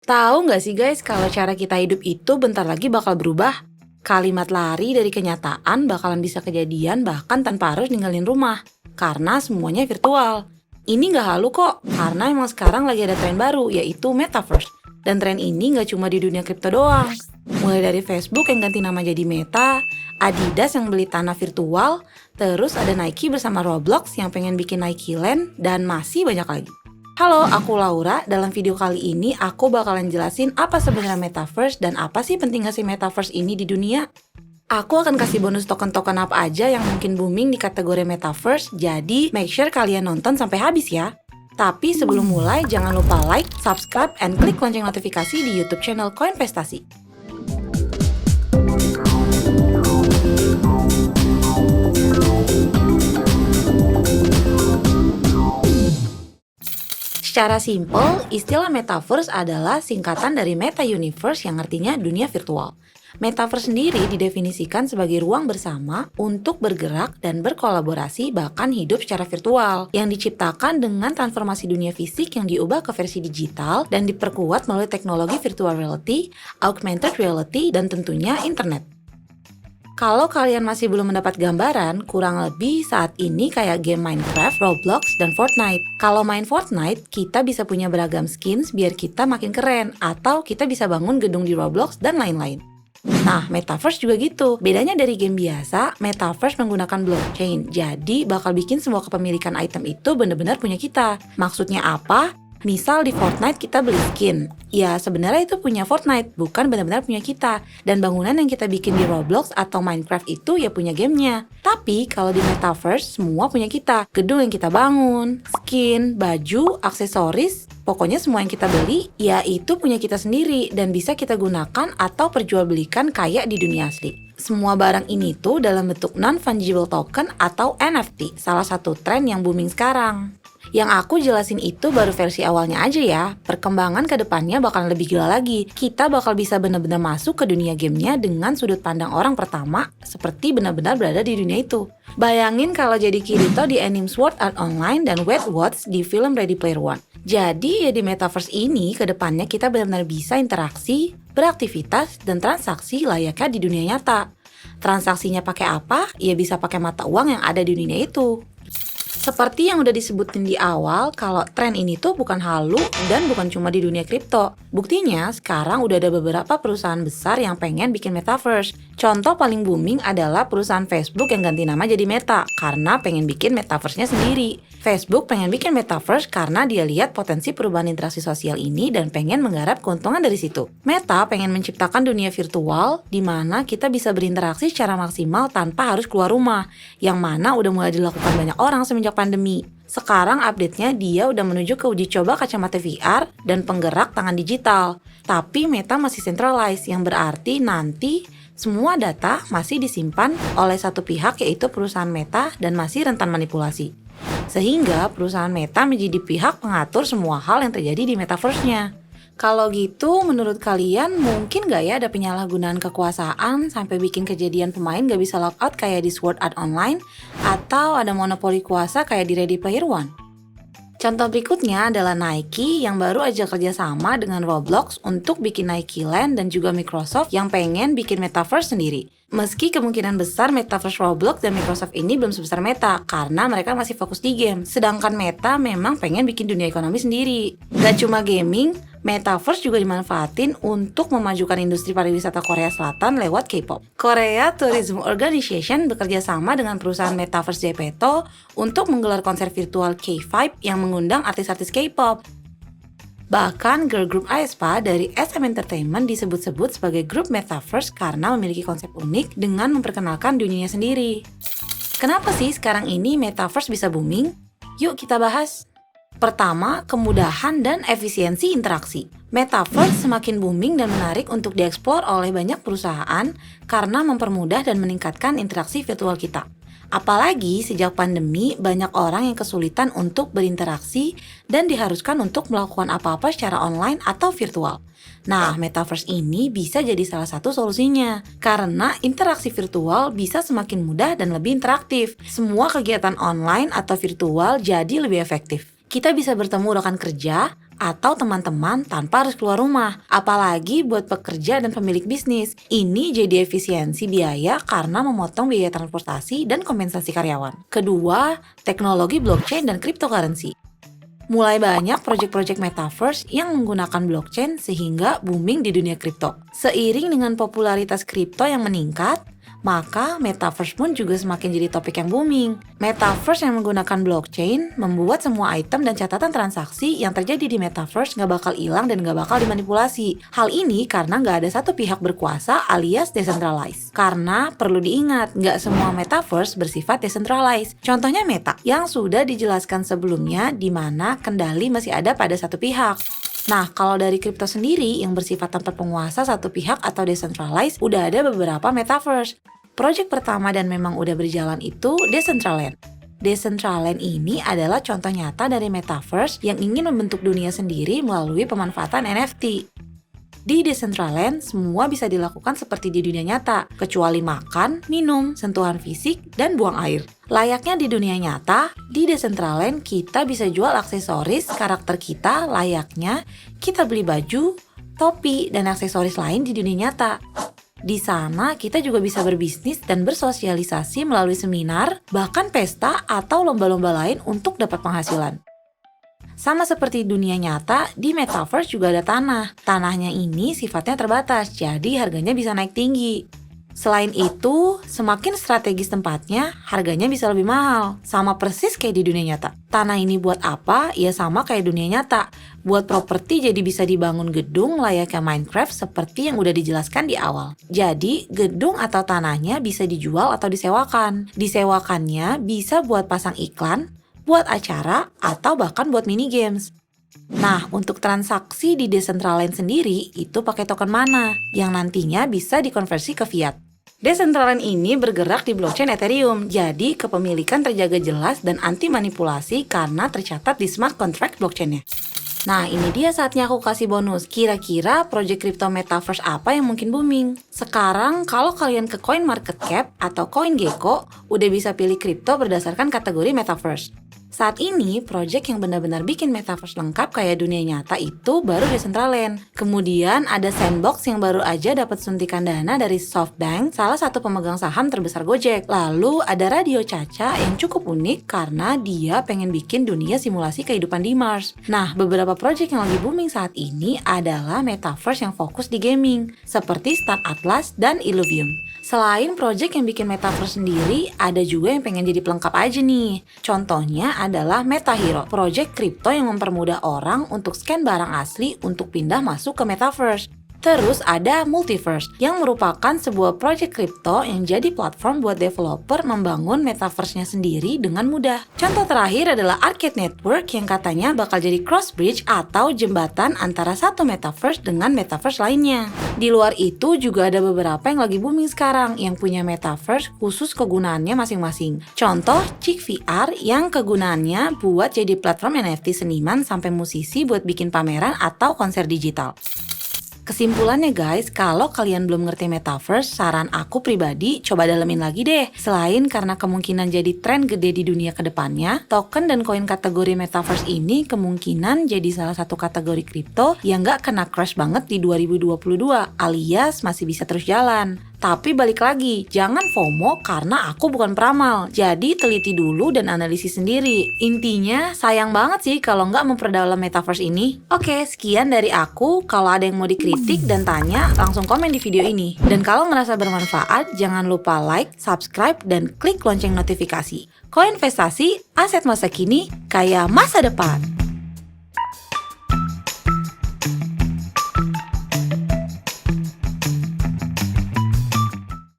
Tahu nggak sih guys, kalau cara kita hidup itu bentar lagi bakal berubah? Kalimat lari dari kenyataan bakalan bisa kejadian bahkan tanpa harus ninggalin rumah. Karena semuanya virtual. Ini nggak halu kok, karena emang sekarang lagi ada tren baru, yaitu Metaverse. Dan tren ini nggak cuma di dunia kripto doang. Mulai dari Facebook yang ganti nama jadi Meta, Adidas yang beli tanah virtual, terus ada Nike bersama Roblox yang pengen bikin Nike Land, dan masih banyak lagi. Halo, aku Laura. Dalam video kali ini aku bakalan jelasin apa sebenarnya Metaverse dan apa sih pentingnya si Metaverse ini di dunia. Aku akan kasih bonus token-token apa aja yang mungkin booming di kategori Metaverse, jadi make sure kalian nonton sampai habis ya. Tapi sebelum mulai, jangan lupa like, subscribe, and klik lonceng notifikasi di YouTube channel Koinvestasi. Secara simpel, istilah Metaverse adalah singkatan dari Meta Universe yang artinya dunia virtual. Metaverse sendiri didefinisikan sebagai ruang bersama untuk bergerak dan berkolaborasi bahkan hidup secara virtual, yang diciptakan dengan transformasi dunia fisik yang diubah ke versi digital dan diperkuat melalui teknologi virtual reality, augmented reality, dan tentunya internet. Kalau kalian masih belum mendapat gambaran, kurang lebih saat ini kayak game Minecraft, Roblox, dan Fortnite. Kalau main Fortnite, kita bisa punya beragam skins biar kita makin keren, atau kita bisa bangun gedung di Roblox, dan lain-lain. Nah, Metaverse juga gitu. Bedanya dari game biasa, Metaverse menggunakan blockchain. Jadi, bakal bikin semua kepemilikan item itu benar-benar punya kita. Maksudnya apa? Misal di Fortnite kita beli skin. Ya sebenarnya itu punya Fortnite, bukan benar-benar punya kita. Dan bangunan yang kita bikin di Roblox atau Minecraft itu ya punya gamenya. Tapi kalau di Metaverse semua punya kita. Gedung yang kita bangun, skin, baju, aksesoris, pokoknya semua yang kita beli ya itu punya kita sendiri dan bisa kita gunakan atau perjualbelikan kayak di dunia asli. Semua barang ini tuh dalam bentuk non-fungible token atau NFT, salah satu tren yang booming sekarang. Yang aku jelasin itu baru versi awalnya aja ya. Perkembangan ke depannya bakal lebih gila lagi. Kita bakal bisa benar-benar masuk ke dunia gamenya dengan sudut pandang orang pertama, seperti benar-benar berada di dunia itu. Bayangin kalau jadi Kirito di anime Sword Art Online dan Wet Watch di film Ready Player One. Jadi ya di Metaverse ini ke depannya kita benar-benar bisa interaksi, beraktivitas, dan transaksi layaknya di dunia nyata. Transaksinya pakai apa? Ya bisa pakai mata uang yang ada di dunia itu. Seperti yang udah disebutin di awal, kalau tren ini tuh bukan halu dan bukan cuma di dunia kripto. Buktinya, sekarang udah ada beberapa perusahaan besar yang pengen bikin Metaverse. Contoh paling booming adalah perusahaan Facebook yang ganti nama jadi Meta, karena pengen bikin Metaverse-nya sendiri. Facebook pengen bikin Metaverse karena dia lihat potensi perubahan interaksi sosial ini dan pengen menggarap keuntungan dari situ. Meta pengen menciptakan dunia virtual di mana kita bisa berinteraksi secara maksimal tanpa harus keluar rumah, yang mana udah mulai dilakukan banyak orang semenjak pandemi. Sekarang update-nya dia udah menuju ke uji coba kacamata VR dan penggerak tangan digital. Tapi Meta masih centralized, yang berarti nanti semua data masih disimpan oleh satu pihak yaitu perusahaan Meta dan masih rentan manipulasi. Sehingga perusahaan Meta menjadi pihak pengatur semua hal yang terjadi di Metaverse-nya. Kalau gitu, menurut kalian mungkin gak ya ada penyalahgunaan kekuasaan sampai bikin kejadian pemain gak bisa logout kayak di Sword Art Online? Atau ada monopoli kuasa kayak di Ready Player One? Contoh berikutnya adalah Nike yang baru aja kerjasama dengan Roblox untuk bikin Nike Land dan juga Microsoft yang pengen bikin Metaverse sendiri. Meski kemungkinan besar Metaverse Roblox dan Microsoft ini belum sebesar Meta karena mereka masih fokus di game. Sedangkan Meta memang pengen bikin dunia ekonomi sendiri. Gak cuma gaming, Metaverse juga dimanfaatin untuk memajukan industri pariwisata Korea Selatan lewat K-pop. Korea Tourism Organization bekerja sama dengan perusahaan Metaverse Jepeto untuk menggelar konser virtual K-Vibe yang mengundang artis-artis K-pop. Bahkan girl group aespa dari SM Entertainment disebut-sebut sebagai grup Metaverse karena memiliki konsep unik dengan memperkenalkan dunianya sendiri. Kenapa sih sekarang ini Metaverse bisa booming? Yuk kita bahas. Pertama, kemudahan dan efisiensi interaksi. Metaverse semakin booming dan menarik untuk dieksplor oleh banyak perusahaan karena mempermudah dan meningkatkan interaksi virtual kita. Apalagi sejak pandemi, banyak orang yang kesulitan untuk berinteraksi dan diharuskan untuk melakukan apa-apa secara online atau virtual. Nah, Metaverse ini bisa jadi salah satu solusinya, karena interaksi virtual bisa semakin mudah dan lebih interaktif. Semua kegiatan online atau virtual jadi lebih efektif. Kita bisa bertemu rekan kerja, atau teman-teman tanpa harus keluar rumah. Apalagi buat pekerja dan pemilik bisnis. Ini jadi efisiensi biaya karena memotong biaya transportasi dan kompensasi karyawan. Kedua, teknologi blockchain dan cryptocurrency. Mulai banyak proyek-proyek metaverse yang menggunakan blockchain sehingga booming di dunia kripto. Seiring dengan popularitas kripto yang meningkat, maka metaverse pun juga semakin jadi topik yang booming. Metaverse yang menggunakan blockchain membuat semua item dan catatan transaksi yang terjadi di metaverse nggak bakal hilang dan nggak bakal dimanipulasi. Hal ini karena nggak ada satu pihak berkuasa alias decentralized. Karena perlu diingat, nggak semua metaverse bersifat decentralized. Contohnya Meta, yang sudah dijelaskan sebelumnya di mana kendali masih ada pada satu pihak. Nah, kalau dari kripto sendiri yang bersifat tanpa penguasa satu pihak atau decentralized, udah ada beberapa metaverse. Project pertama dan memang udah berjalan itu Decentraland. Decentraland ini adalah contoh nyata dari metaverse yang ingin membentuk dunia sendiri melalui pemanfaatan NFT. Di Decentraland, semua bisa dilakukan seperti di dunia nyata, kecuali makan, minum, sentuhan fisik, dan buang air. Layaknya di dunia nyata, di Decentraland kita bisa jual aksesoris karakter kita layaknya kita beli baju, topi, dan aksesoris lain di dunia nyata. Di sana kita juga bisa berbisnis dan bersosialisasi melalui seminar, bahkan pesta atau lomba-lomba lain untuk dapat penghasilan. Sama seperti dunia nyata, di metaverse juga ada tanah. Tanahnya ini sifatnya terbatas, jadi harganya bisa naik tinggi. Selain itu, semakin strategis tempatnya, harganya bisa lebih mahal. Sama persis kayak di dunia nyata. Tanah ini buat apa? Ya sama kayak dunia nyata. Buat properti jadi bisa dibangun gedung layaknya Minecraft seperti yang udah dijelaskan di awal. Jadi, gedung atau tanahnya bisa dijual atau disewakan. Disewakannya bisa buat pasang iklan, buat acara, atau bahkan buat mini games. Nah, untuk transaksi di Decentraland sendiri, itu pakai token mana, yang nantinya bisa dikonversi ke fiat. Decentraland ini bergerak di blockchain Ethereum, jadi kepemilikan terjaga jelas dan anti manipulasi karena tercatat di smart contract blockchainnya. Nah, ini dia saatnya aku kasih bonus. Kira-kira project crypto metaverse apa yang mungkin booming? Sekarang, kalau kalian ke CoinMarketCap atau CoinGecko, udah bisa pilih kripto berdasarkan kategori metaverse. Saat ini, project yang benar-benar bikin metaverse lengkap kayak dunia nyata itu baru Decentraland. Kemudian ada Sandbox yang baru aja dapat suntikan dana dari SoftBank, salah satu pemegang saham terbesar Gojek. Lalu ada Radio Caca yang cukup unik karena dia pengen bikin dunia simulasi kehidupan di Mars. Nah, beberapa project yang lagi booming saat ini adalah metaverse yang fokus di gaming, seperti Star Atlas dan Illuvium. Selain project yang bikin metaverse sendiri, ada juga yang pengen jadi pelengkap aja nih. Contohnya adalah MetaHero, project kripto yang mempermudah orang untuk scan barang asli untuk pindah masuk ke metaverse. Terus ada Multiverse, yang merupakan sebuah project kripto yang jadi platform buat developer membangun metaverse-nya sendiri dengan mudah. Contoh terakhir adalah Arcade Network yang katanya bakal jadi cross bridge atau jembatan antara satu metaverse dengan metaverse lainnya. Di luar itu juga ada beberapa yang lagi booming sekarang yang punya metaverse khusus kegunaannya masing-masing. Contoh Chick VR yang kegunaannya buat jadi platform NFT seniman sampai musisi buat bikin pameran atau konser digital. Kesimpulannya guys, kalau kalian belum ngerti metaverse, saran aku pribadi coba dalemin lagi deh. Selain karena kemungkinan jadi tren gede di dunia kedepannya, token dan koin kategori metaverse ini kemungkinan jadi salah satu kategori kripto yang gak kena crash banget di 2022, alias masih bisa terus jalan. Tapi balik lagi, jangan FOMO karena aku bukan peramal. Jadi teliti dulu dan analisis sendiri. Intinya sayang banget sih kalau nggak memperdalam metaverse ini. Oke, sekian dari aku. Kalau ada yang mau dikritik dan tanya, langsung komen di video ini. Dan kalau ngerasa bermanfaat, jangan lupa like, subscribe, dan klik lonceng notifikasi. Koinvestasi, aset masa kini, kaya masa depan.